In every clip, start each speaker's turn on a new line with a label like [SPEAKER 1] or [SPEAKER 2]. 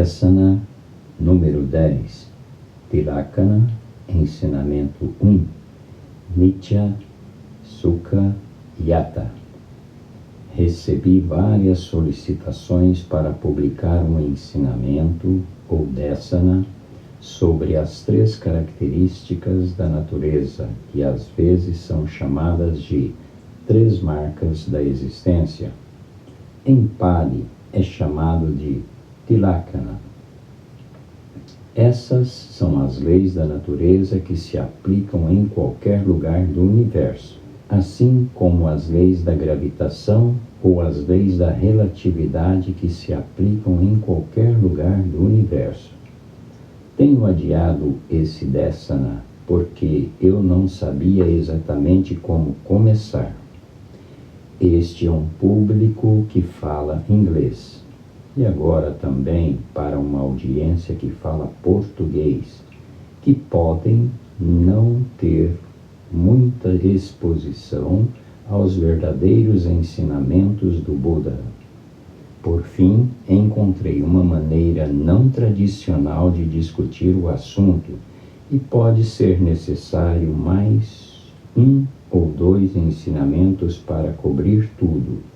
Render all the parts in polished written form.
[SPEAKER 1] Dessana número 10, Tilakkhana, ensinamento 1, Nitya Sukha Yata. Recebi várias solicitações para publicar um ensinamento ou dessana sobre as 3 características da natureza, que às vezes são chamadas de 3 marcas da existência. Em Pali é chamado de Tilakkhana. Essas são as leis da natureza que se aplicam em qualquer lugar do universo, assim como as leis da gravitação ou as leis da relatividade que se aplicam em qualquer lugar do universo. Tenho adiado esse dessana porque eu não sabia exatamente como começar. Este é um público que fala inglês. E agora também para uma audiência que fala português, que podem não ter muita exposição aos verdadeiros ensinamentos do Buda. Por fim, encontrei uma maneira não tradicional de discutir o assunto e pode ser necessário mais 1 ou 2 ensinamentos para cobrir tudo.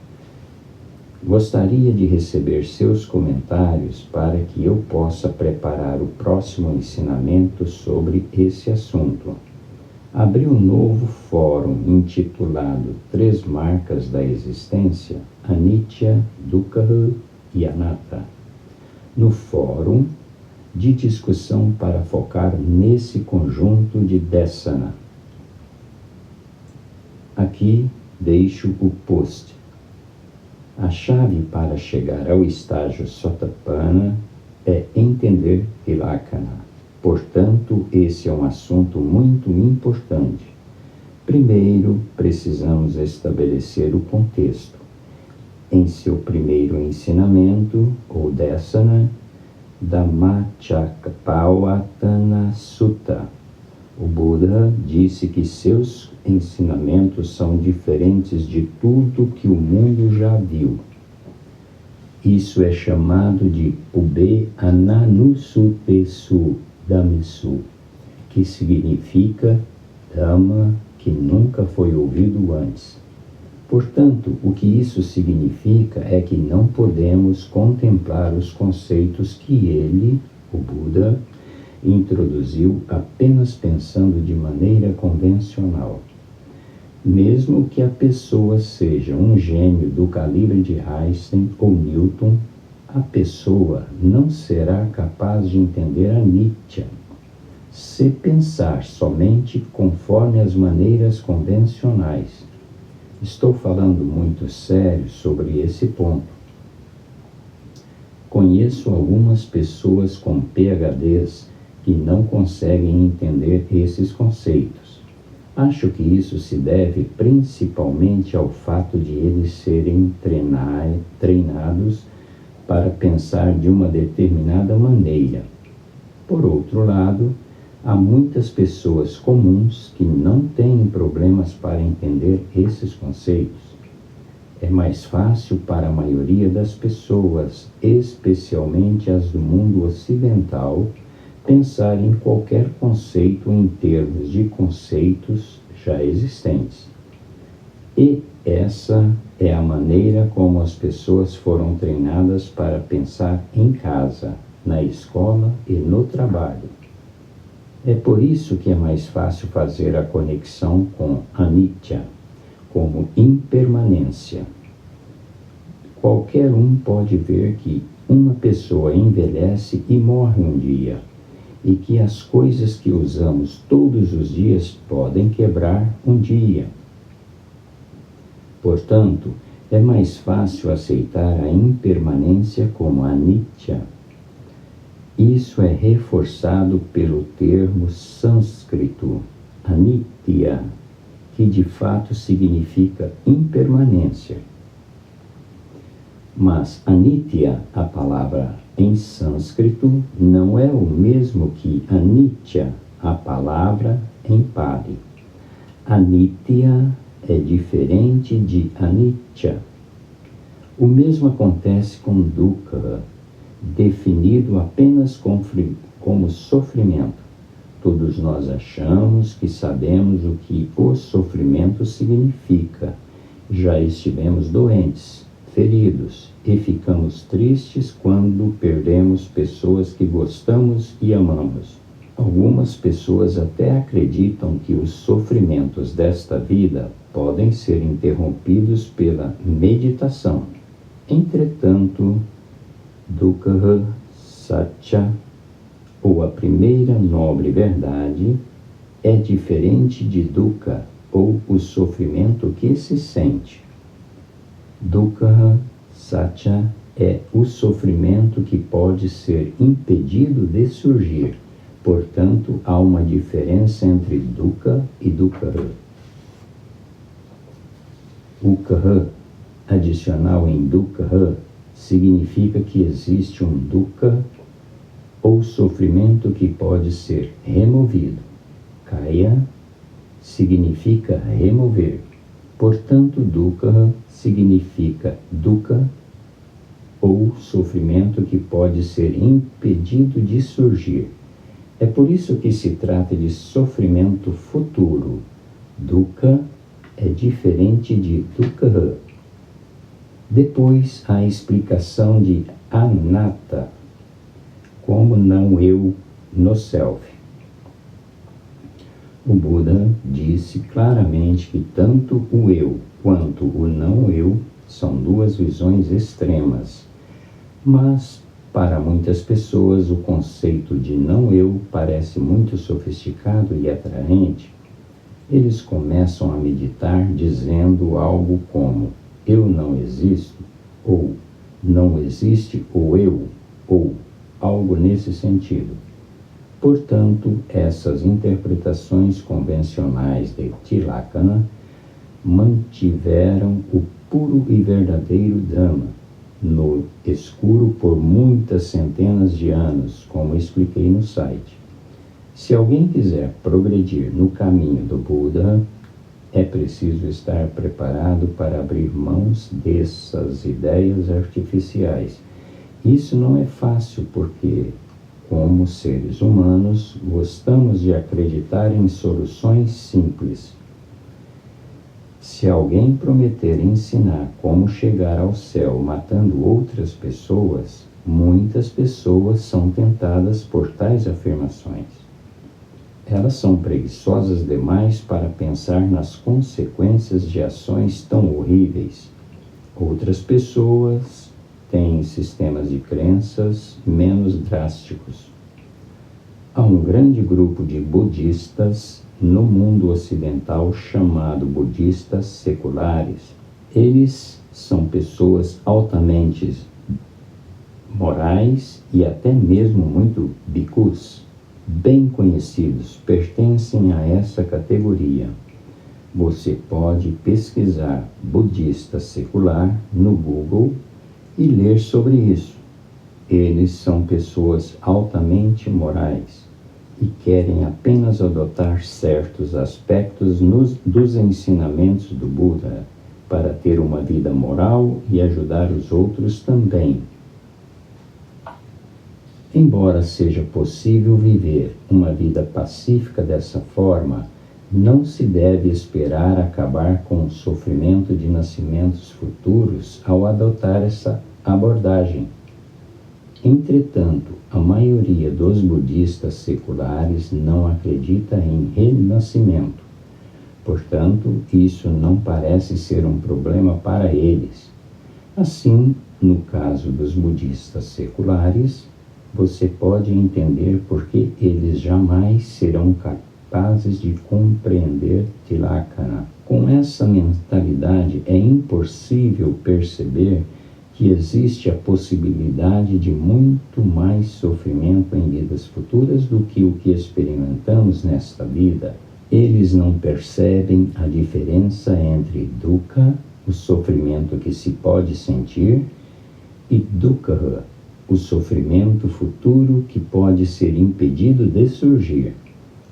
[SPEAKER 1] Gostaria de receber seus comentários para que eu possa preparar o próximo ensinamento sobre esse assunto. Abri um novo fórum intitulado 3 Marcas da Existência, Anicca, Dukkha e Anatta. No fórum de discussão para focar nesse conjunto de dessana. Aqui deixo o post. A chave para chegar ao estágio Sotapanna é entender Tilakkhana. Portanto, esse é um assunto muito importante. Primeiro, precisamos estabelecer o contexto. Em seu primeiro ensinamento, ou dessana, Dhammacakkappavattana Sutta, o Buda disse que seus ensinamentos são diferentes de tudo que o mundo já viu. Isso é chamado de Ube Ananusutesu Dhammesu, que significa Dhamma que nunca foi ouvido antes. Portanto, o que isso significa é que não podemos contemplar os conceitos que ele, o Buda, introduziu apenas pensando de maneira convencional. Mesmo que a pessoa seja um gênio do calibre de Einstein ou Newton, a pessoa não será capaz de entender a Nitya, se pensar somente conforme as maneiras convencionais. Estou falando muito sério sobre esse ponto. Conheço algumas pessoas com PhDs que não conseguem entender esses conceitos. Acho que isso se deve principalmente ao fato de eles serem treinados para pensar de uma determinada maneira. Por outro lado, há muitas pessoas comuns que não têm problemas para entender esses conceitos. É mais fácil para a maioria das pessoas, especialmente as do mundo ocidental, pensar em qualquer conceito em termos de conceitos já existentes. E essa é a maneira como as pessoas foram treinadas para pensar em casa, na escola e no trabalho. É por isso que é mais fácil fazer a conexão com Anicca, como impermanência. Qualquer um pode ver que uma pessoa envelhece e morre um dia, e que as coisas que usamos todos os dias podem quebrar um dia. Portanto, é mais fácil aceitar a impermanência como Anicca. Isso é reforçado pelo termo sânscrito, anitya, que de fato significa impermanência. Mas anitya, a palavra em sânscrito, não é o mesmo que anicca, a palavra em Pali. Anitya é diferente de anicca. O mesmo acontece com dukkha, definido apenas como sofrimento. Todos nós achamos que sabemos o que o sofrimento significa. Já estivemos doentes, feridos e ficamos tristes quando perdemos pessoas que gostamos e amamos. Algumas pessoas até acreditam que os sofrimentos desta vida podem ser interrompidos pela meditação. Entretanto, Dukkha Satya, ou a primeira nobre verdade, é diferente de dukkha, ou o sofrimento que se sente. Dukkha Satya é o sofrimento que pode ser impedido de surgir. Portanto, há uma diferença entre dukkha e dukkha. O kha, adicional em dukkha, significa que existe um dukkha, ou sofrimento que pode ser removido. Kaya significa remover. Portanto, dukkha significa dukkha, ou sofrimento que pode ser impedido de surgir. É por isso que se trata de sofrimento futuro. Dukkha é diferente de dukkha. Depois, a explicação de anatta, como não eu no self. O Buda disse claramente que tanto o eu quanto o não eu são duas visões extremas. Mas, para muitas pessoas, o conceito de não eu parece muito sofisticado e atraente. Eles começam a meditar dizendo algo como: eu não existo, ou não existe o eu, ou algo nesse sentido. Portanto, essas interpretações convencionais de Tilakkhana mantiveram o puro e verdadeiro Dhamma no escuro por muitas centenas de anos, como expliquei no site. Se alguém quiser progredir no caminho do Buda, é preciso estar preparado para abrir mãos dessas ideias artificiais. Isso não é fácil porque, como seres humanos, gostamos de acreditar em soluções simples. Se alguém prometer ensinar como chegar ao céu matando outras pessoas, muitas pessoas são tentadas por tais afirmações. Elas são preguiçosas demais para pensar nas consequências de ações tão horríveis. Outras pessoas têm sistemas de crenças menos drásticos. Há um grande grupo de budistas no mundo ocidental chamado budistas seculares. Eles são pessoas altamente morais e até mesmo muito bhikkhus, bem conhecidos, pertencem a essa categoria. Você pode pesquisar budista secular no Google e ler sobre isso. Eles são pessoas altamente morais e querem apenas adotar certos aspectos dos ensinamentos do Buda para ter uma vida moral e ajudar os outros também. Embora seja possível viver uma vida pacífica dessa forma, não se deve esperar acabar com o sofrimento de nascimentos futuros ao adotar essa abordagem. Entretanto, a maioria dos budistas seculares não acredita em renascimento. Portanto, isso não parece ser um problema para eles. Assim, no caso dos budistas seculares, você pode entender por que eles jamais serão capazes de compreender Tilakkhana. Com essa mentalidade, é impossível perceber que existe a possibilidade de muito mais sofrimento em vidas futuras do que o que experimentamos nesta vida. Eles não percebem a diferença entre dukkha, o sofrimento que se pode sentir, e dukkha, o sofrimento futuro que pode ser impedido de surgir.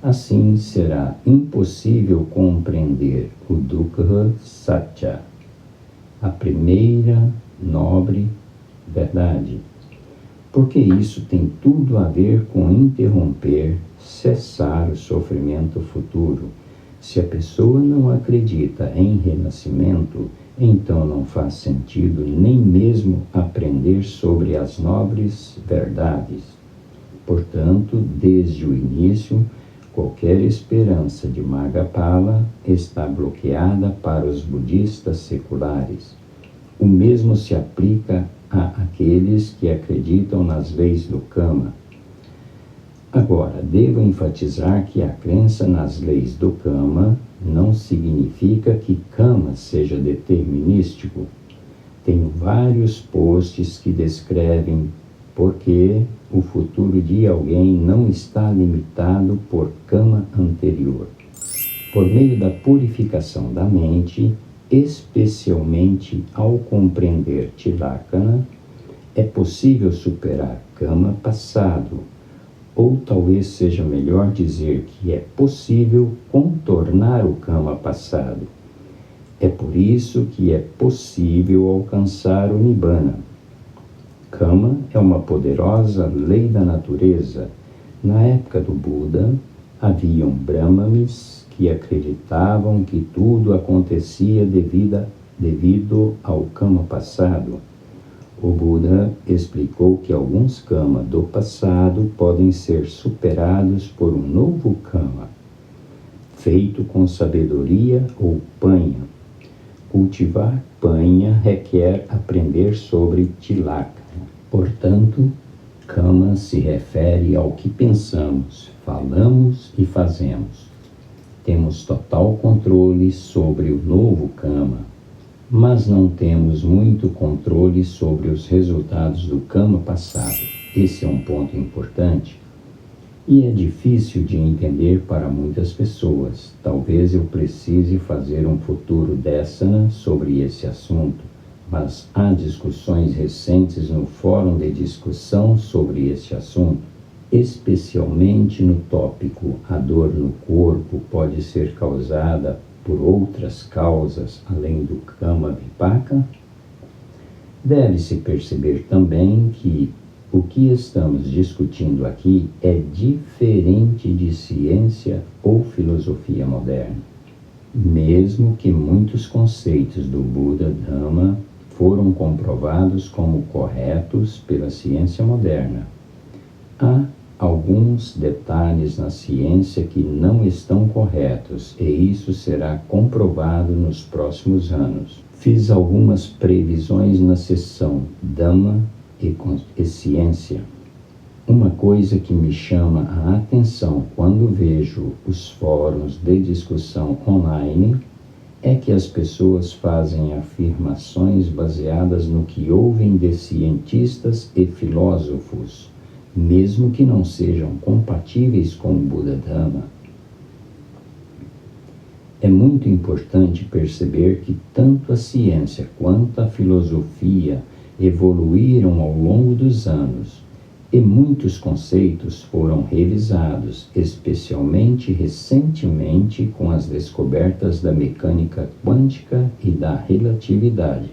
[SPEAKER 1] Assim, será impossível compreender o Dukkha Satya, a primeira nobre verdade. porque isso tem tudo a ver com interromper, cessar o sofrimento futuro. Se a pessoa não acredita em renascimento, então não faz sentido nem mesmo aprender sobre as nobres verdades. Portanto, desde o início, qualquer esperança de Maggapala está bloqueada para os budistas seculares. O mesmo se aplica a aqueles que acreditam nas leis do Kama. Agora, devo enfatizar que a crença nas leis do Kama não significa que Kama seja determinístico. Tenho vários posts que descrevem por que o futuro de alguém não está limitado por Kama anterior. Por meio da purificação da mente, especialmente ao compreender Tilakkhana, é possível superar Kama passado, ou talvez seja melhor dizer que é possível contornar o Kama passado. É por isso que é possível alcançar o Nibbana. Kama é uma poderosa lei da natureza. Na época do Buda, haviam Brahmanes que acreditavam que tudo acontecia devido ao Kama passado. O Buda explicou que alguns Kama do passado podem ser superados por um novo Kama, feito com sabedoria ou panha. Cultivar panha requer aprender sobre Tilakkhana. Portanto, Kama se refere ao que pensamos, falamos e fazemos. Temos total controle sobre o novo Kama, mas não temos muito controle sobre os resultados do Kama passado. Esse é um ponto importante e é difícil de entender para muitas pessoas. Talvez eu precise fazer um futuro Dessana sobre esse assunto, mas há discussões recentes no fórum de discussão sobre este assunto, especialmente no tópico a dor no corpo pode ser causada por outras causas além do Kama Vipaka. Deve-se perceber também que o que estamos discutindo aqui é diferente de ciência ou filosofia moderna. Mesmo que muitos conceitos do Buda Dhamma foram comprovados como corretos pela ciência moderna, há alguns detalhes na ciência que não estão corretos, e isso será comprovado nos próximos anos. Fiz algumas previsões na sessão Dhamma e Ciência. Uma coisa que me chama a atenção quando vejo os fóruns de discussão online é que as pessoas fazem afirmações baseadas no que ouvem de cientistas e filósofos, mesmo que não sejam compatíveis com o Buda Dhamma. É muito importante perceber que tanto a ciência quanto a filosofia evoluíram ao longo dos anos e muitos conceitos foram revisados, especialmente recentemente com as descobertas da mecânica quântica e da relatividade.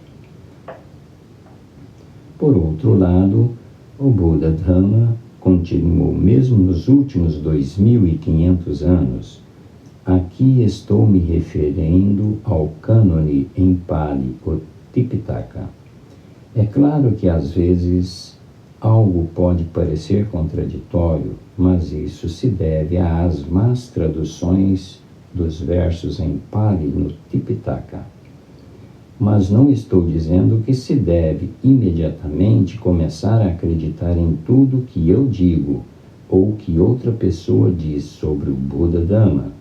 [SPEAKER 1] Por outro lado, o Buda Dhamma continuou mesmo nos últimos 2.500 anos. Aqui estou me referindo ao cânone em Pali, o Tipitaka. É claro que às vezes algo pode parecer contraditório, mas isso se deve às más traduções dos versos em Pali no Tipitaka. Mas não estou dizendo que se deve imediatamente começar a acreditar em tudo que eu digo ou que outra pessoa diz sobre o Buda Dhamma.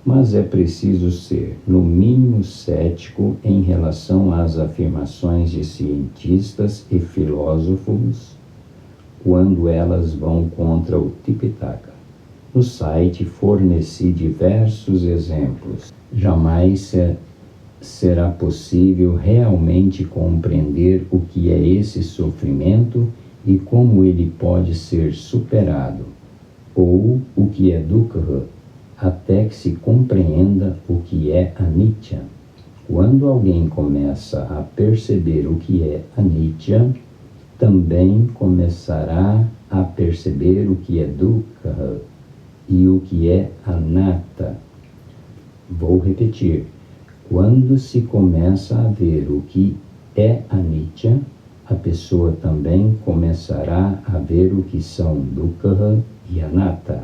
[SPEAKER 1] Mas é preciso ser, no mínimo, cético em relação às afirmações de cientistas e filósofos quando elas vão contra o Tipitaka. No site forneci diversos exemplos. Jamais será possível realmente compreender o que é esse sofrimento e como ele pode ser superado, ou o que é dukkha, até que se compreenda o que é anicca. Quando alguém começa a perceber o que é anicca, também começará a perceber o que é dukkha e o que é anatta. Vou repetir. Quando se começa a ver o que é anicca, a pessoa também começará a ver o que são dukkha e anatta.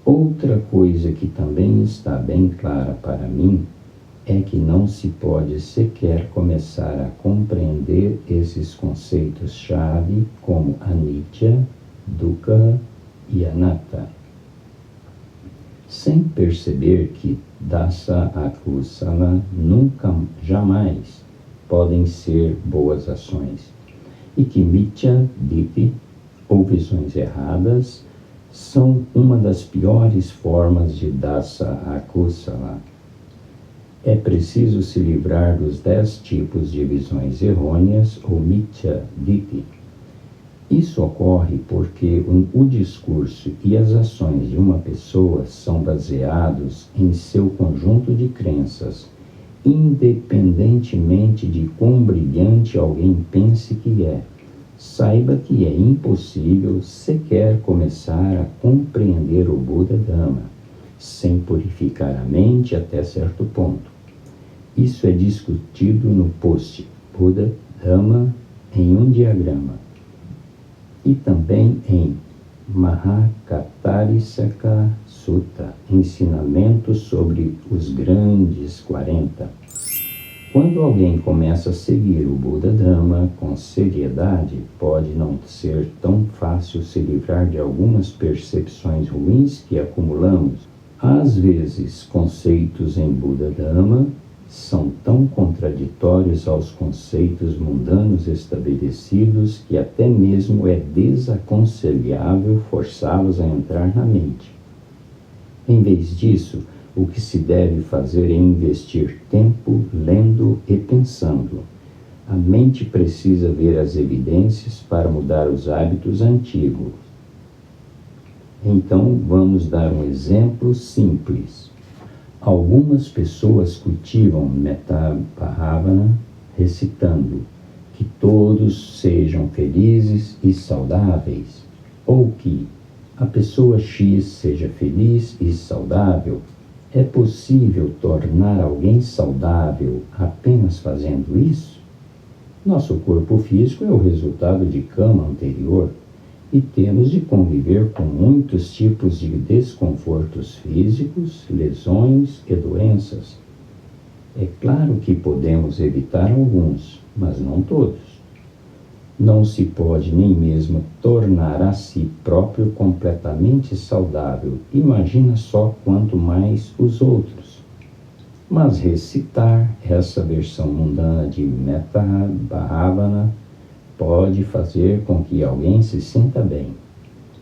[SPEAKER 1] Outra coisa que também está bem clara para mim é que não se pode sequer começar a compreender esses conceitos-chave como anicca, dukkha e anatta, sem perceber que dasa akusala nunca, jamais podem ser boas ações e que mithya ditthi, ou visões erradas, são uma das piores formas de dasa akusala. É preciso se livrar dos 10 tipos de visões errôneas ou mithya ditthi. Isso ocorre porque o discurso e as ações de uma pessoa são baseados em seu conjunto de crenças, independentemente de quão brilhante alguém pense que é. Saiba que é impossível sequer começar a compreender o Buda Dhamma sem purificar a mente até certo ponto. Isso é discutido no post Buda Dhamma em um diagrama e também em Mahakattarisaka Sutta, ensinamentos sobre os grandes 40. Quando alguém começa a seguir o Buda Dhamma com seriedade, pode não ser tão fácil se livrar de algumas percepções ruins que acumulamos. Às vezes, conceitos em Buda Dhamma são tão contraditórios aos conceitos mundanos estabelecidos que até mesmo é desaconselhável forçá-los a entrar na mente. Em vez disso, o que se deve fazer é investir tempo lendo e pensando. A mente precisa ver as evidências para mudar os hábitos antigos. Então, vamos dar um exemplo simples. Algumas pessoas cultivam Metta Bhavana recitando que todos sejam felizes e saudáveis, ou que a pessoa X seja feliz e saudável. É possível tornar alguém saudável apenas fazendo isso? Nosso corpo físico é o resultado de karma anterior e temos de conviver com muitos tipos de desconfortos físicos, lesões e doenças. É claro que podemos evitar alguns, mas não todos. Não se pode nem mesmo tornar a si próprio completamente saudável. Imagina só quanto mais os outros. Mas recitar essa versão mundana de Metta Bhavana pode fazer com que alguém se sinta bem.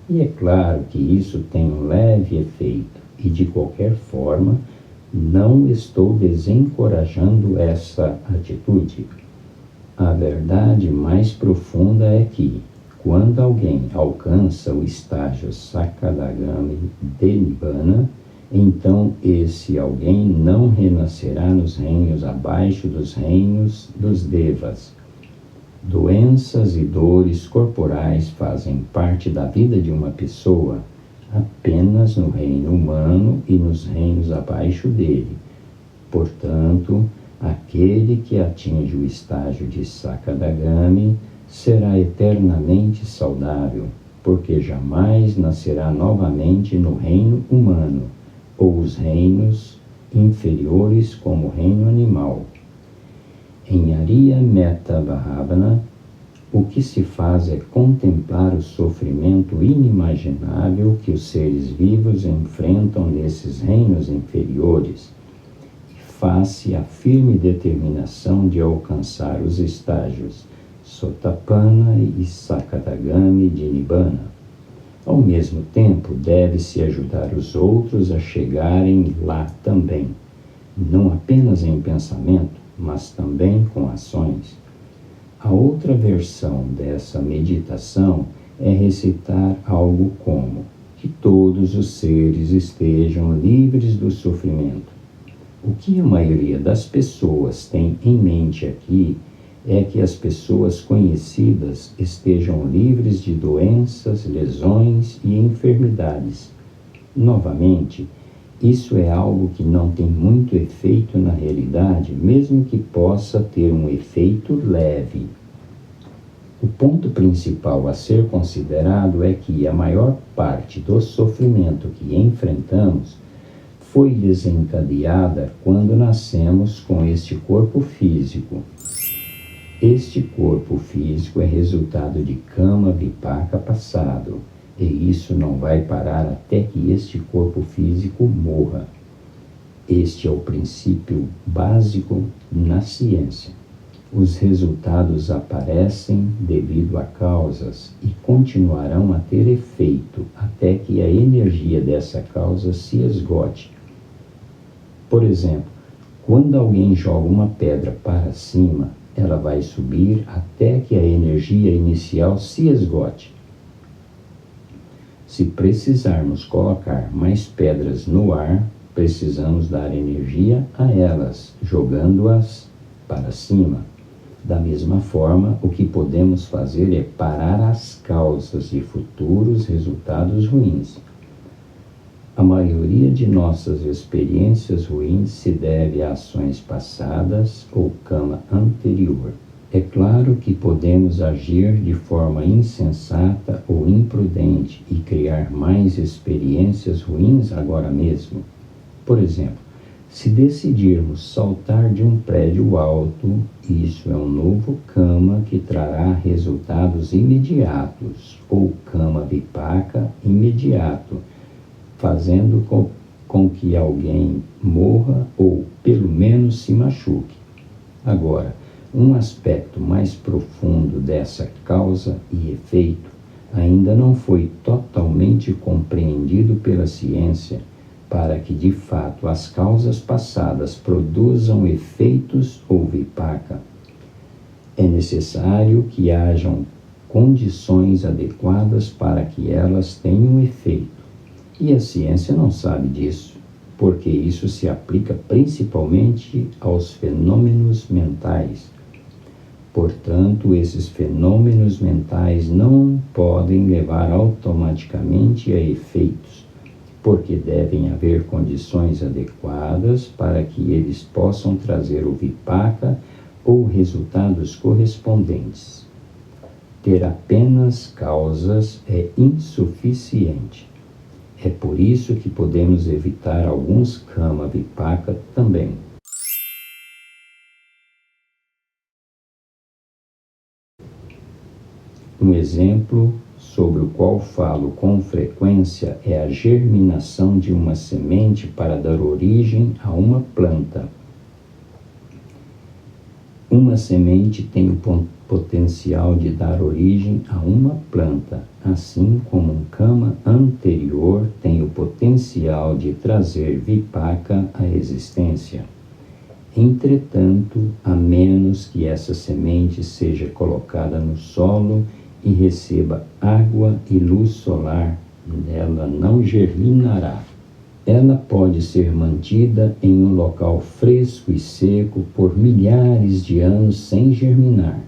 [SPEAKER 1] E é claro que isso tem um leve efeito, e de qualquer forma, não estou desencorajando essa atitude. A verdade mais profunda é que, quando alguém alcança o estágio Sakadagami de Nibbana, então esse alguém não renascerá nos reinos abaixo dos reinos dos Devas. Doenças e dores corporais fazem parte da vida de uma pessoa apenas no reino humano e nos reinos abaixo dele. Portanto, aquele que atinge o estágio de Sakadagami será eternamente saudável, porque jamais nascerá novamente no reino humano ou os reinos inferiores como o reino animal. Em Arya Metta Bhavana, o que se faz é contemplar o sofrimento inimaginável que os seres vivos enfrentam nesses reinos inferiores e faz-se a firme determinação de alcançar os estágios Sotapanna e Sakadagami de Nibbana. Ao mesmo tempo, deve-se ajudar os outros a chegarem lá também, não apenas em pensamento, mas também com ações. A outra versão dessa meditação é recitar algo como que todos os seres estejam livres do sofrimento. O que a maioria das pessoas tem em mente aqui é que as pessoas conhecidas estejam livres de doenças, lesões e enfermidades. Novamente, isso é algo que não tem muito efeito na realidade, mesmo que possa ter um efeito leve. O ponto principal a ser considerado é que a maior parte do sofrimento que enfrentamos foi desencadeada quando nascemos com este corpo físico. Este corpo físico é resultado de kama vipaka passado, e isso não vai parar até que este corpo físico morra. Este é o princípio básico na ciência. Os resultados aparecem devido a causas e continuarão a ter efeito até que a energia dessa causa se esgote. Por exemplo, quando alguém joga uma pedra para cima, ela vai subir até que a energia inicial se esgote. Se precisarmos colocar mais pedras no ar, precisamos dar energia a elas, jogando-as para cima. Da mesma forma, o que podemos fazer é parar as causas de futuros resultados ruins. A maioria de nossas experiências ruins se deve a ações passadas ou kama anterior. É claro que podemos agir de forma insensata ou imprudente e criar mais experiências ruins agora mesmo. Por exemplo, se decidirmos saltar de um prédio alto, isso é um novo kama que trará resultados imediatos, ou kama vipaka imediato, fazendo com que alguém morra ou pelo menos se machuque. Agora, um aspecto mais profundo dessa causa e efeito ainda não foi totalmente compreendido pela ciência para que de fato as causas passadas produzam efeitos ou vipaka. É necessário que hajam condições adequadas para que elas tenham efeito. E a ciência não sabe disso, porque isso se aplica principalmente aos fenômenos mentais. Portanto, esses fenômenos mentais não podem levar automaticamente a efeitos, porque devem haver condições adequadas para que eles possam trazer o vipaka ou resultados correspondentes. Ter apenas causas é insuficiente. É por isso que podemos evitar alguns kama vipaka também. Um exemplo sobre o qual falo com frequência é a germinação de uma semente para dar origem a uma planta. Uma semente tem o potencial de dar origem a uma planta, assim como um kama anterior tem o potencial de trazer vipaka à existência. Entretanto, a menos que essa semente seja colocada no solo e receba água e luz solar, ela não germinará. Ela pode ser mantida em um local fresco e seco por milhares de anos sem germinar.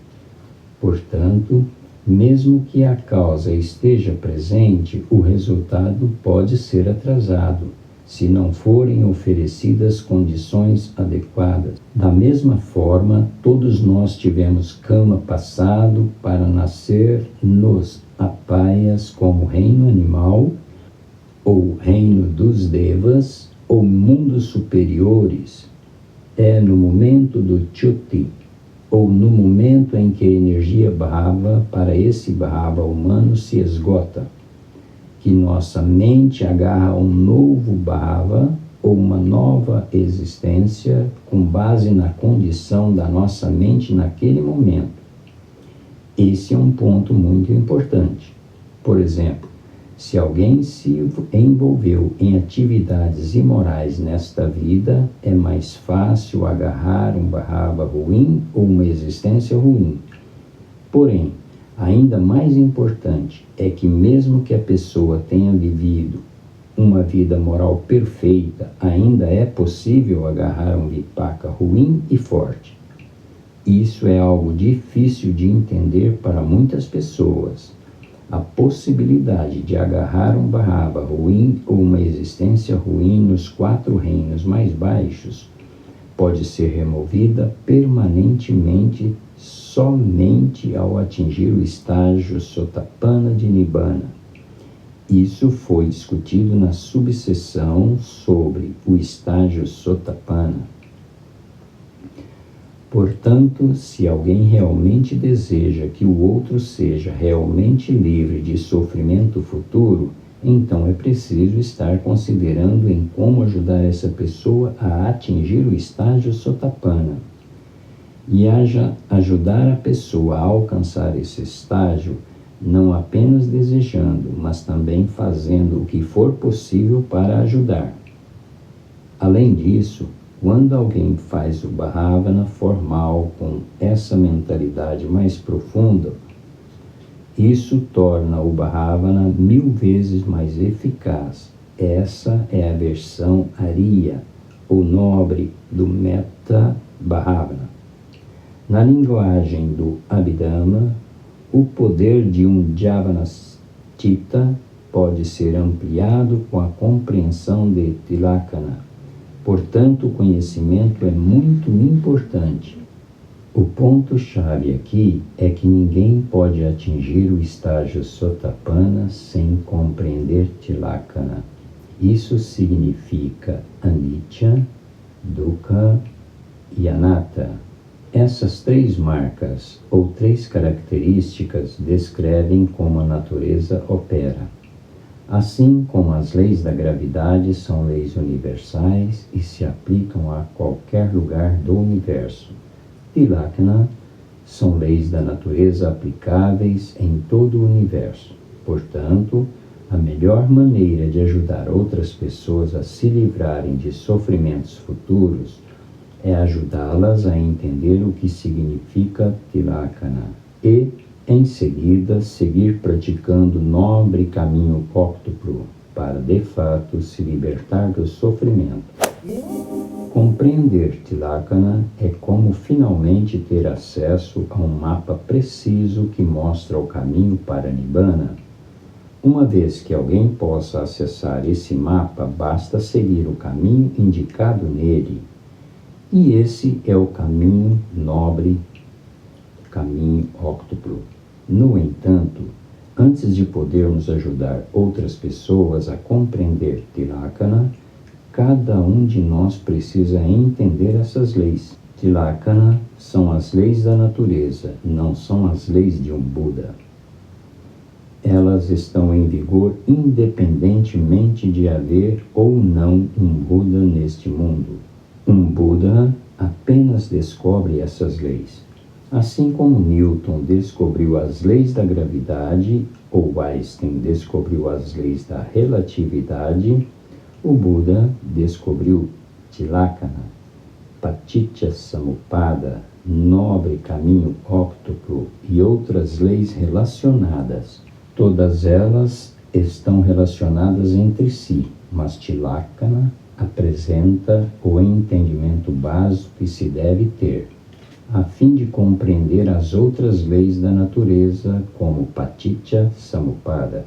[SPEAKER 1] Portanto, mesmo que a causa esteja presente, o resultado pode ser atrasado, se não forem oferecidas condições adequadas. Da mesma forma, todos nós tivemos kama passado para nascer nos apayas como reino animal, ou reino dos devas, ou mundos superiores. É no momento do chuti, ou no momento em que a energia bhava para esse bhava humano se esgota, que nossa mente agarra um novo bhava ou uma nova existência com base na condição da nossa mente naquele momento. Esse é um ponto muito importante. Por exemplo, se alguém se envolveu em atividades imorais nesta vida, é mais fácil agarrar um bhava ruim ou uma existência ruim. Porém, ainda mais importante é que mesmo que a pessoa tenha vivido uma vida moral perfeita, ainda é possível agarrar um vipaka ruim e forte. Isso é algo difícil de entender para muitas pessoas. A possibilidade de agarrar um Bhava ruim ou uma existência ruim nos 4 reinos mais baixos pode ser removida permanentemente somente ao atingir o estágio Sotapanna de Nibbana. Isso foi discutido na subseção sobre o estágio Sotapanna. Portanto, se alguém realmente deseja que o outro seja realmente livre de sofrimento futuro, então é preciso estar considerando em como ajudar essa pessoa a atingir o estágio Sotapanna. E ajudar a pessoa a alcançar esse estágio, não apenas desejando, mas também fazendo o que for possível para ajudar. Além disso, quando alguém faz o Bhavana formal com essa mentalidade mais profunda, isso torna o Bhavana 1000 vezes mais eficaz. Essa é a versão Ariya, ou nobre, do Metta Bhavana. Na linguagem do Abhidhamma, o poder de um Javanastita pode ser ampliado com a compreensão de Tilakkhana. Portanto, o conhecimento é muito importante. O ponto-chave aqui é que ninguém pode atingir o estágio Sotapanna sem compreender Tilakkhana. Isso significa Anicca, Dukkha e Anatta. Essas 3 marcas, ou 3 características, descrevem como a natureza opera. Assim como as leis da gravidade são leis universais e se aplicam a qualquer lugar do universo, Tilakkhana são leis da natureza aplicáveis em todo o universo. Portanto, a melhor maneira de ajudar outras pessoas a se livrarem de sofrimentos futuros é ajudá-las a entender o que significa Tilakkhana e, em seguida, seguir praticando o nobre caminho óctuplo para, de fato, se libertar do sofrimento. Compreender Tilakkhana é como finalmente ter acesso a um mapa preciso que mostra o caminho para Nibbana. Uma vez que alguém possa acessar esse mapa, basta seguir o caminho indicado nele. E esse é o caminho nobre, caminho óctuplo. No entanto, antes de podermos ajudar outras pessoas a compreender Tilakkhana, cada um de nós precisa entender essas leis. Tilakkhana são as leis da natureza, não são as leis de um Buda. Elas estão em vigor independentemente de haver ou não um Buda neste mundo. Um Buda apenas descobre essas leis. Assim como Newton descobriu as leis da gravidade, ou Einstein descobriu as leis da relatividade, o Buda descobriu Tilakkhana, Paticca Samuppada, nobre caminho óctuplo e outras leis relacionadas. Todas elas estão relacionadas entre si, mas Tilakkhana apresenta o entendimento básico que se deve ter, a fim de compreender as outras leis da natureza, como Paticca Samuppada.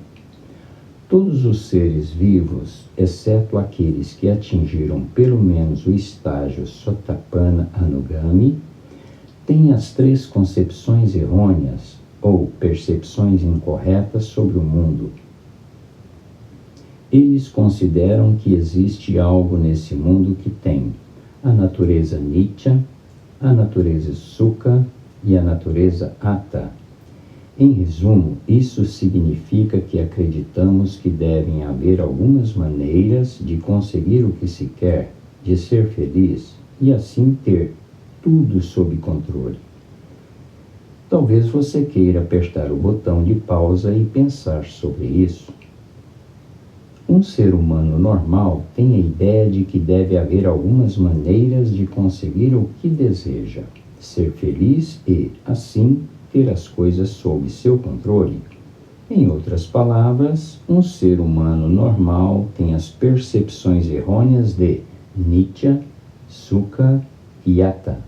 [SPEAKER 1] Todos os seres vivos, exceto aqueles que atingiram pelo menos o estágio Sotapanna Anugami, têm as 3 concepções errôneas ou percepções incorretas sobre o mundo. Eles consideram que existe algo nesse mundo que tem a natureza Nitya, a natureza Sukha e a natureza Atta. Em resumo, isso significa que acreditamos que devem haver algumas maneiras de conseguir o que se quer, de ser feliz e assim ter tudo sob controle. Talvez você queira apertar o botão de pausa e pensar sobre isso. Um ser humano normal tem a ideia de que deve haver algumas maneiras de conseguir o que deseja, ser feliz e, assim, ter as coisas sob seu controle. Em outras palavras, um ser humano normal tem as percepções errôneas de Nitya, Sukha e Atta.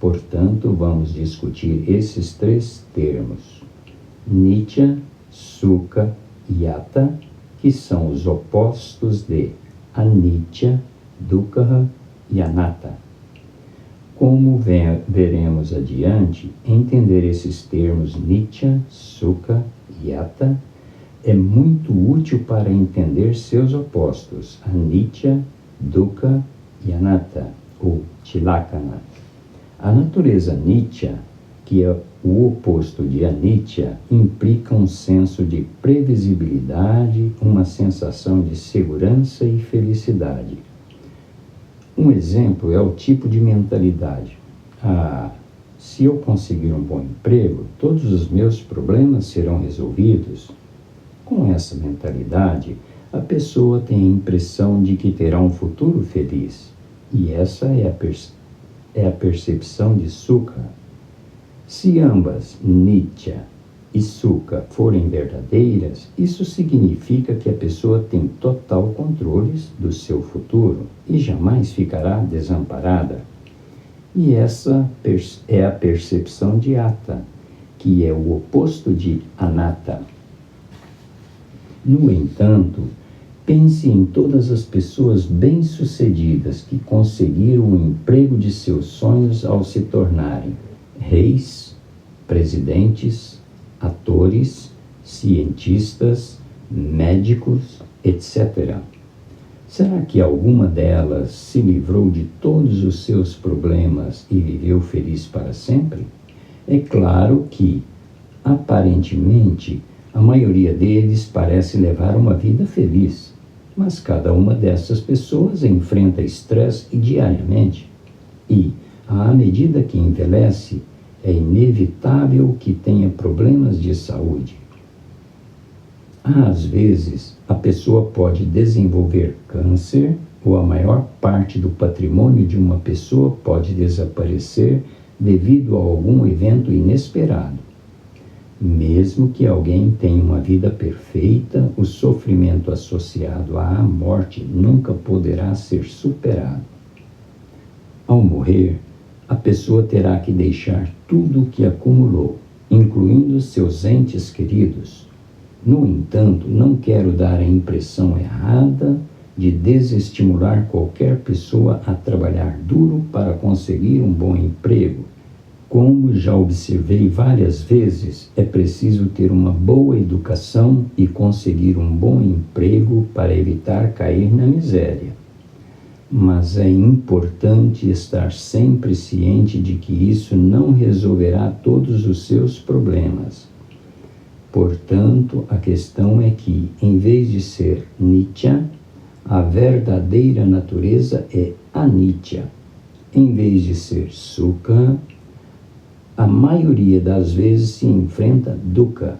[SPEAKER 1] Portanto, vamos discutir esses três termos: Nitya, Sukha e Ata, que são os opostos de Anitya, Dukkha e Anatta. Como veremos adiante, entender esses termos Nitya, Sukha e Ata é muito útil para entender seus opostos, Anitya, Dukkha e Anatta, ou Tilakkhana. A natureza Nitya, que é o oposto de Anitya, implica um senso de previsibilidade, uma sensação de segurança e felicidade. Um exemplo é o tipo de mentalidade. Se eu conseguir um bom emprego, todos os meus problemas serão resolvidos. Com essa mentalidade, a pessoa tem a impressão de que terá um futuro feliz. E essa é a percepção de Sukha. Se ambas, Nitya e Sukha, forem verdadeiras, isso significa que a pessoa tem total controle do seu futuro e jamais ficará desamparada. E essa é a percepção de Ata, que é o oposto de Anatta. No entanto, pense em todas as pessoas bem-sucedidas que conseguiram o emprego de seus sonhos ao se tornarem reis, presidentes, atores, cientistas, médicos, etc. Será que alguma delas se livrou de todos os seus problemas e viveu feliz para sempre? É claro que, aparentemente, a maioria deles parece levar uma vida feliz, mas cada uma dessas pessoas enfrenta estresse diariamente e, à medida que envelhece, é inevitável que tenha problemas de saúde. Às vezes, a pessoa pode desenvolver câncer ou a maior parte do patrimônio de uma pessoa pode desaparecer devido a algum evento inesperado. Mesmo que alguém tenha uma vida perfeita, o sofrimento associado à morte nunca poderá ser superado. Ao morrer, a pessoa terá que deixar tudo o que acumulou, incluindo seus entes queridos. No entanto, não quero dar a impressão errada de desestimular qualquer pessoa a trabalhar duro para conseguir um bom emprego. Como já observei várias vezes, é preciso ter uma boa educação e conseguir um bom emprego para evitar cair na miséria. Mas é importante estar sempre ciente de que isso não resolverá todos os seus problemas. Portanto, a questão é que, em vez de ser Nitya, a verdadeira natureza é Anitya. Em vez de ser Sukha, a maioria das vezes se enfrenta Dukkha.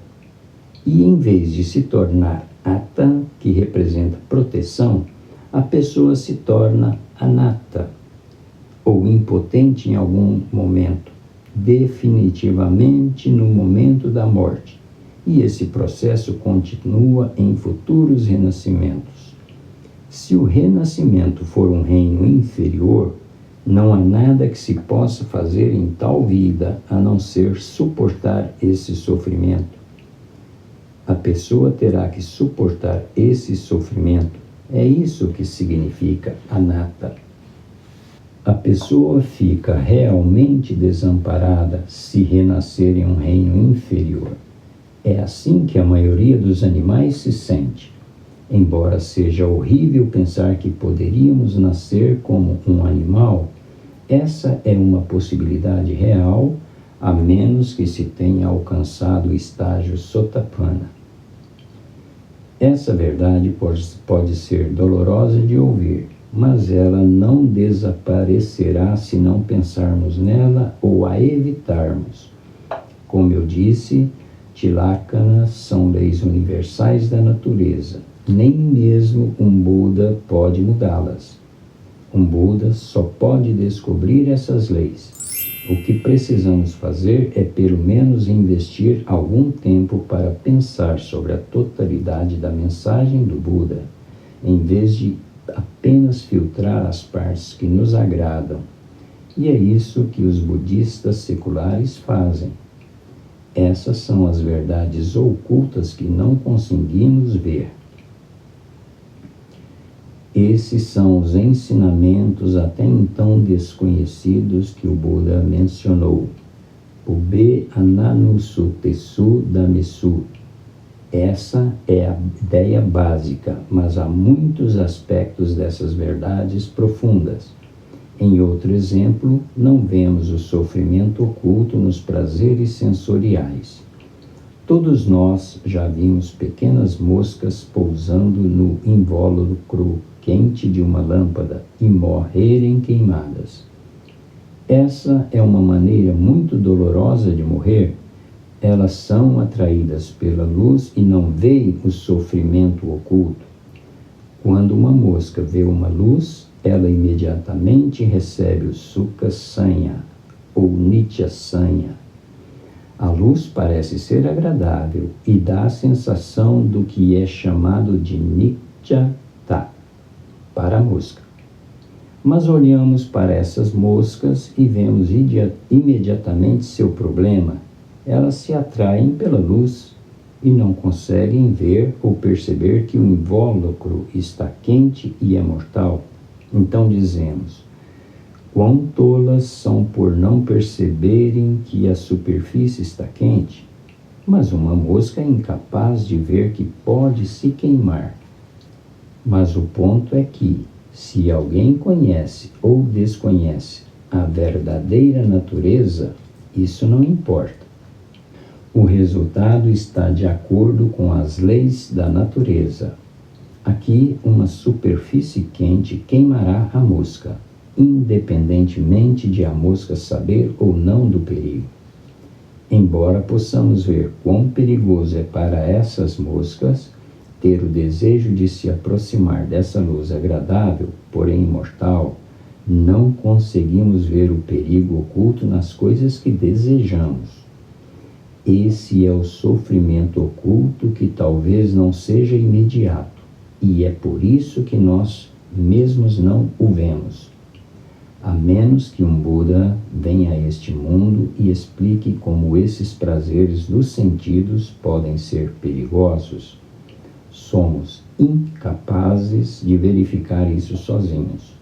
[SPEAKER 1] E em vez de se tornar Ata, que representa proteção, a pessoa se torna Anatta, ou impotente em algum momento, definitivamente no momento da morte. E esse processo continua em futuros renascimentos. Se o renascimento for um reino inferior, não há nada que se possa fazer em tal vida a não ser suportar esse sofrimento. A pessoa terá que suportar esse sofrimento. É isso que significa Anatta. A pessoa fica realmente desamparada se renascer em um reino inferior. É assim que a maioria dos animais se sente. Embora seja horrível pensar que poderíamos nascer como um animal, essa é uma possibilidade real, a menos que se tenha alcançado o estágio Sotapanna. Essa verdade pode ser dolorosa de ouvir, mas ela não desaparecerá se não pensarmos nela ou a evitarmos. Como eu disse, Tilakkhana são leis universais da natureza. Nem mesmo um Buda pode mudá-las. Um Buda só pode descobrir essas leis. O que precisamos fazer é pelo menos investir algum tempo para pensar sobre a totalidade da mensagem do Buda, em vez de apenas filtrar as partes que nos agradam. E é isso que os budistas seculares fazem. Essas são as verdades ocultas que não conseguimos ver. Esses são os ensinamentos até então desconhecidos que o Buda mencionou. Ube Ananusutesu Damesu. Essa é a ideia básica, mas há muitos aspectos dessas verdades profundas. Em outro exemplo, não vemos o sofrimento oculto nos prazeres sensoriais. Todos nós já vimos pequenas moscas pousando no invólucro quente de uma lâmpada e morrerem queimadas. Essa é uma maneira muito dolorosa de morrer. Elas são atraídas pela luz e não veem o sofrimento oculto. Quando uma mosca vê uma luz, ela imediatamente recebe o Sukha Sanya ou Nitya Sanya. A luz parece ser agradável e dá a sensação do que é chamado de Nityata para a mosca. Mas olhamos para essas moscas e vemos imediatamente seu problema. Elas se atraem pela luz e não conseguem ver ou perceber que o invólucro está quente e é mortal. Então dizemos: quão tolas são por não perceberem que a superfície está quente? Mas uma mosca é incapaz de ver que pode se queimar. Mas o ponto é que, se alguém conhece ou desconhece a verdadeira natureza, isso não importa. O resultado está de acordo com as leis da natureza. Aqui, uma superfície quente queimará a mosca, independentemente de a mosca saber ou não do perigo. Embora possamos ver quão perigoso é para essas moscas ter o desejo de se aproximar dessa luz agradável, porém imortal, não conseguimos ver o perigo oculto nas coisas que desejamos. Esse é o sofrimento oculto que talvez não seja imediato, e é por isso que nós mesmos não o vemos. A menos que um Buda venha a este mundo e explique como esses prazeres dos sentidos podem ser perigosos, somos incapazes de verificar isso sozinhos.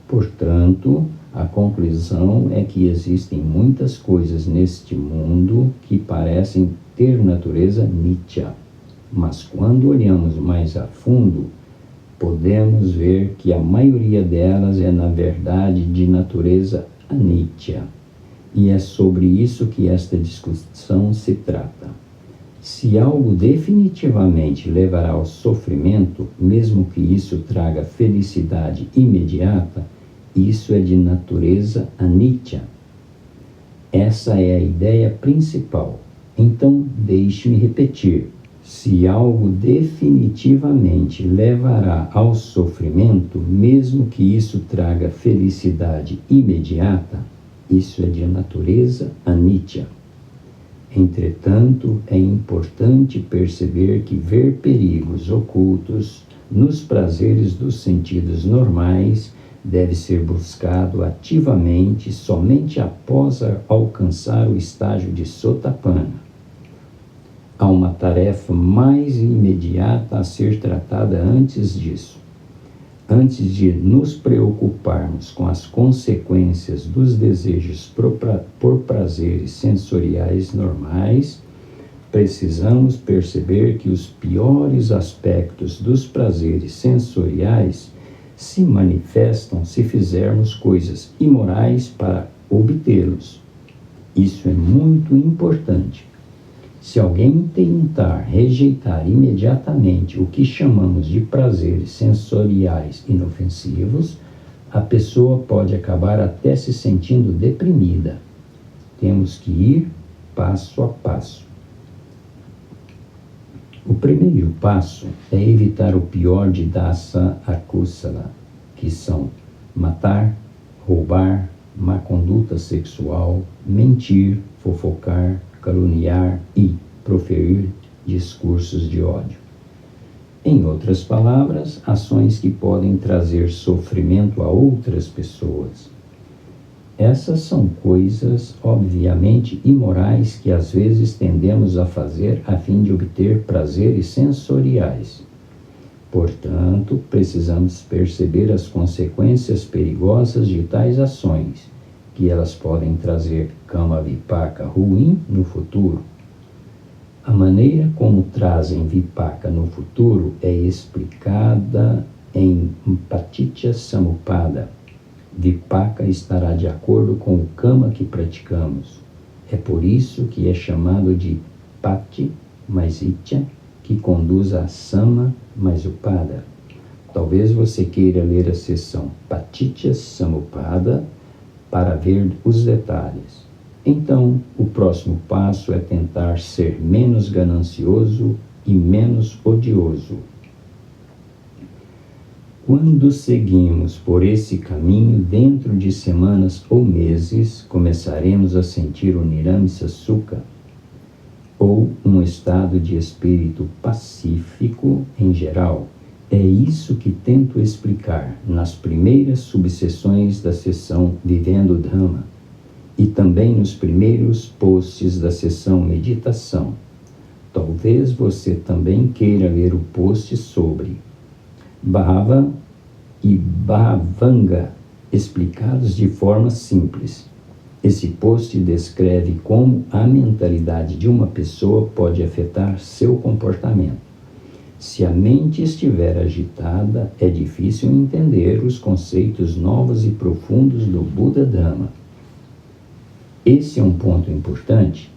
[SPEAKER 1] Portanto, a conclusão é que existem muitas coisas neste mundo que parecem ter natureza nitya, mas quando olhamos mais a fundo, podemos ver que a maioria delas é, na verdade, de natureza anitya. E é sobre isso que esta discussão se trata. Se algo definitivamente levará ao sofrimento, mesmo que isso traga felicidade imediata, isso é de natureza anitya. Essa é a ideia principal. Então, deixe-me repetir. Se algo definitivamente levará ao sofrimento, mesmo que isso traga felicidade imediata, isso é de natureza anitya. Entretanto, é importante perceber que ver perigos ocultos nos prazeres dos sentidos normais deve ser buscado ativamente somente após alcançar o estágio de Sotapanna. Há uma tarefa mais imediata a ser tratada antes disso. Antes de nos preocuparmos com as consequências dos desejos por prazeres sensoriais normais, precisamos perceber que os piores aspectos dos prazeres sensoriais se manifestam se fizermos coisas imorais para obtê-los. Isso é muito importante. Se alguém tentar rejeitar imediatamente o que chamamos de prazeres sensoriais inofensivos, a pessoa pode acabar até se sentindo deprimida. Temos que ir passo a passo. O primeiro passo é evitar o pior de dasa akusala, que são matar, roubar, má conduta sexual, mentir, fofocar, caluniar e proferir discursos de ódio. Em outras palavras, ações que podem trazer sofrimento a outras pessoas. Essas são coisas, obviamente, imorais que às vezes tendemos a fazer a fim de obter prazeres sensoriais. Portanto, precisamos perceber as consequências perigosas de tais ações, que elas podem trazer kama vipaka ruim no futuro. A maneira como trazem vipaka no futuro é explicada em Paticca Samuppada. Vipaka estará de acordo com o kama que praticamos. É por isso que é chamado de Pati mais Icca, que conduz a Sama mais Upada. Talvez você queira ler a seção Paticca Samuppada para ver os detalhes. Então, o próximo passo é tentar ser menos ganancioso e menos odioso. Quando seguimos por esse caminho, dentro de semanas ou meses, começaremos a sentir o Niramsa Sukha, ou um estado de espírito pacífico em geral. É isso que tento explicar nas primeiras subseções da sessão Vivendo o Dhamma e também nos primeiros posts da sessão Meditação. Talvez você também queira ler o post sobre Bhava e Bhavanga, explicados de forma simples. Esse post descreve como a mentalidade de uma pessoa pode afetar seu comportamento. Se a mente estiver agitada, é difícil entender os conceitos novos e profundos do Buda Dhamma. Esse é um ponto importante.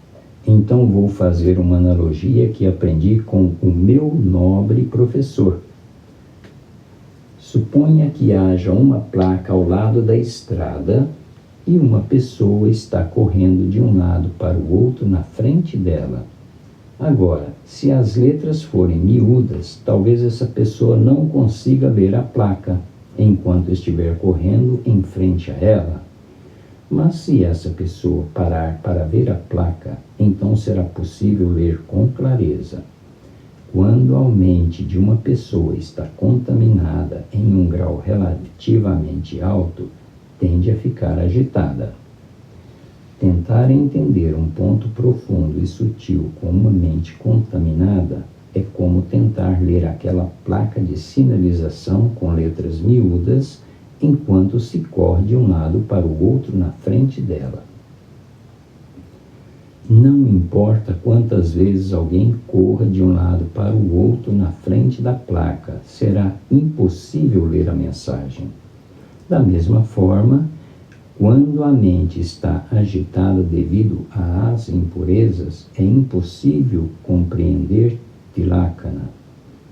[SPEAKER 1] Então vou fazer uma analogia que aprendi com o meu nobre professor. Suponha que haja uma placa ao lado da estrada e uma pessoa está correndo de um lado para o outro na frente dela. Agora, se as letras forem miúdas, talvez essa pessoa não consiga ler a placa enquanto estiver correndo em frente a ela. Mas se essa pessoa parar para ver a placa, então será possível ler com clareza. Quando a mente de uma pessoa está contaminada em um grau relativamente alto, tende a ficar agitada. Tentar entender um ponto profundo e sutil com uma mente contaminada é como tentar ler aquela placa de sinalização com letras miúdas enquanto se corre de um lado para o outro na frente dela. Não importa quantas vezes alguém corra de um lado para o outro na frente da placa, será impossível ler a mensagem. Da mesma forma, quando a mente está agitada devido às impurezas, é impossível compreender Tilakkhana.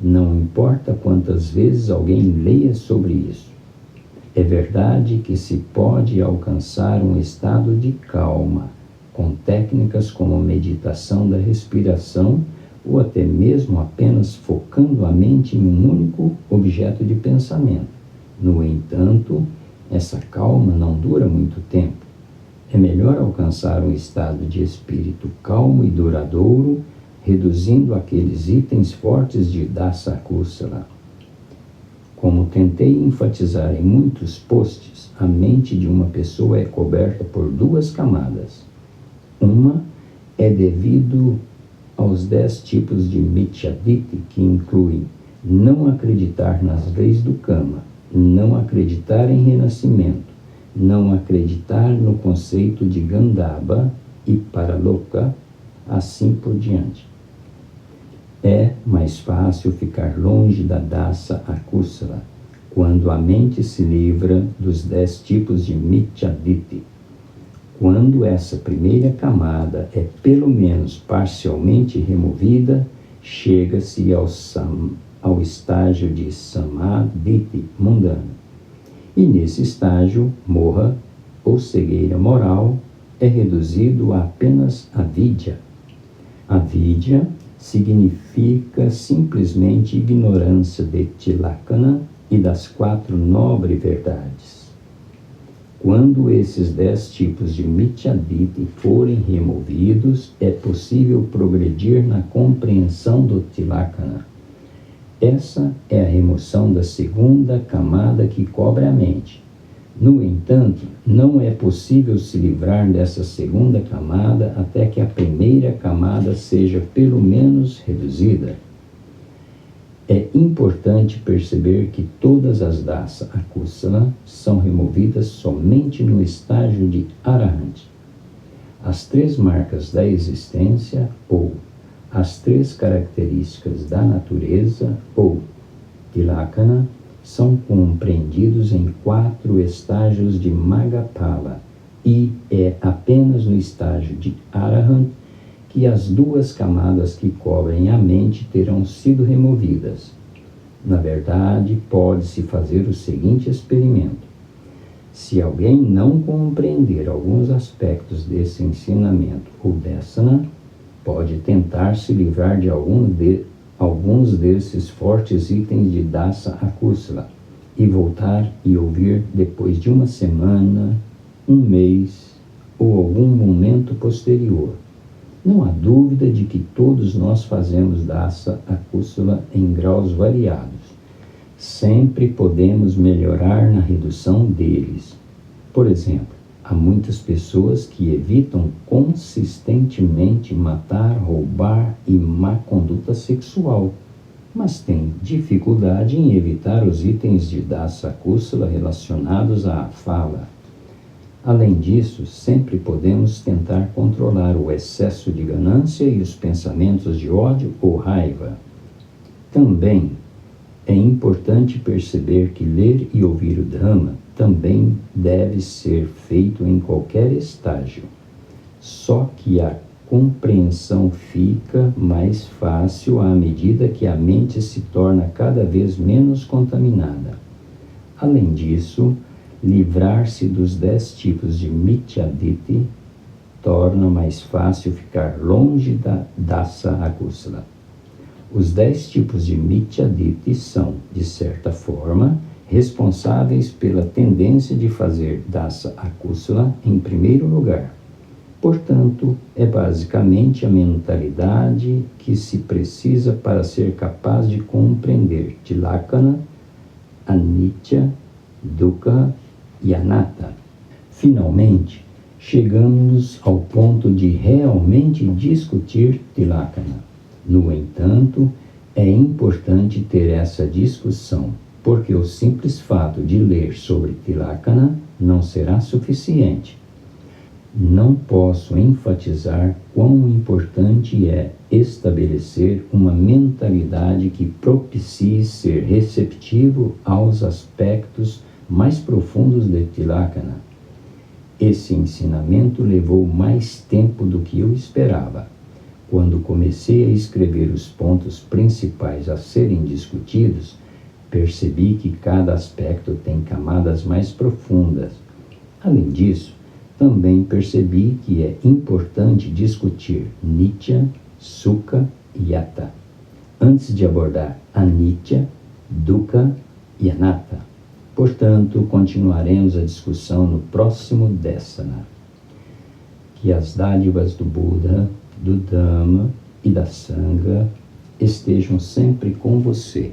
[SPEAKER 1] Não importa quantas vezes alguém leia sobre isso. É verdade que se pode alcançar um estado de calma, com técnicas como meditação da respiração ou até mesmo apenas focando a mente em um único objeto de pensamento. No entanto, essa calma não dura muito tempo. É melhor alcançar um estado de espírito calmo e duradouro, reduzindo aqueles itens fortes de Dasa Kusala. Como tentei enfatizar em muitos posts, a mente de uma pessoa é coberta por duas camadas. Uma é devido aos 10 tipos de Micchaditi, que incluem não acreditar nas leis do Kama, não acreditar em renascimento, não acreditar no conceito de Gandhava e Paraloka, assim por diante. É mais fácil ficar longe da Dasa Akusala, quando a mente se livra dos 10 tipos de Micchaditi. Quando essa primeira camada é pelo menos parcialmente removida, chega-se ao estágio de Samadhi mundano. E nesse estágio, moha, ou cegueira moral, é reduzido a apenas avidya. Avidya significa simplesmente ignorância de Tilakkhana e das 4 nobres verdades. Quando esses 10 tipos de Micchaditi forem removidos, é possível progredir na compreensão do Tilakkhana. Essa é a remoção da segunda camada que cobre a mente. No entanto, não é possível se livrar dessa segunda camada até que a primeira camada seja pelo menos reduzida. É importante perceber que todas as dasa akusala são removidas somente no estágio de Arahant. As 3 marcas da existência, ou as 3 características da natureza, ou tilakkhana, são compreendidos em 4 estágios de Maggaphala, e é apenas no estágio de Arahant que as 2 camadas que cobrem a mente terão sido removidas. Na verdade, pode-se fazer o seguinte experimento. Se alguém não compreender alguns aspectos desse ensinamento ou dessana, pode tentar se livrar de alguns desses fortes itens de dasa akusala e voltar e ouvir depois de uma semana, um mês ou algum momento posterior. Não há dúvida de que todos nós fazemos dasa akusala em graus variados. Sempre podemos melhorar na redução deles. Por exemplo, há muitas pessoas que evitam consistentemente matar, roubar e má conduta sexual, mas têm dificuldade em evitar os itens de dasa akusala relacionados à fala. Além disso, sempre podemos tentar controlar o excesso de ganância e os pensamentos de ódio ou raiva. Também é importante perceber que ler e ouvir o Dhamma também deve ser feito em qualquer estágio. Só que a compreensão fica mais fácil à medida que a mente se torna cada vez menos contaminada. Além disso, livrar-se dos 10 tipos de Mithya-ditthi torna mais fácil ficar longe da dasa akusala. Os 10 tipos de Mithya-ditthi são, de certa forma, responsáveis pela tendência de fazer dasa akusala em primeiro lugar. Portanto, é basicamente a mentalidade que se precisa para ser capaz de compreender tilakkhana, anicca, dukkha e anatta. Finalmente, chegamos ao ponto de realmente discutir tilakkhana. No entanto, é importante ter essa discussão, porque o simples fato de ler sobre tilakkhana não será suficiente. Não posso enfatizar quão importante é estabelecer uma mentalidade que propicie ser receptivo aos aspectos mais profundos de tilakkhana. Esse ensinamento levou mais tempo do que eu esperava. Quando comecei a escrever os pontos principais a serem discutidos, percebi que cada aspecto tem camadas mais profundas. Além disso, também percebi que é importante discutir Nitya, Sukha e Yatta, antes de abordar Anicca, Dukkha e Anatta. Portanto, continuaremos a discussão no próximo Dessana. Que as dádivas do Buda, do Dhamma e da Sangha estejam sempre com você.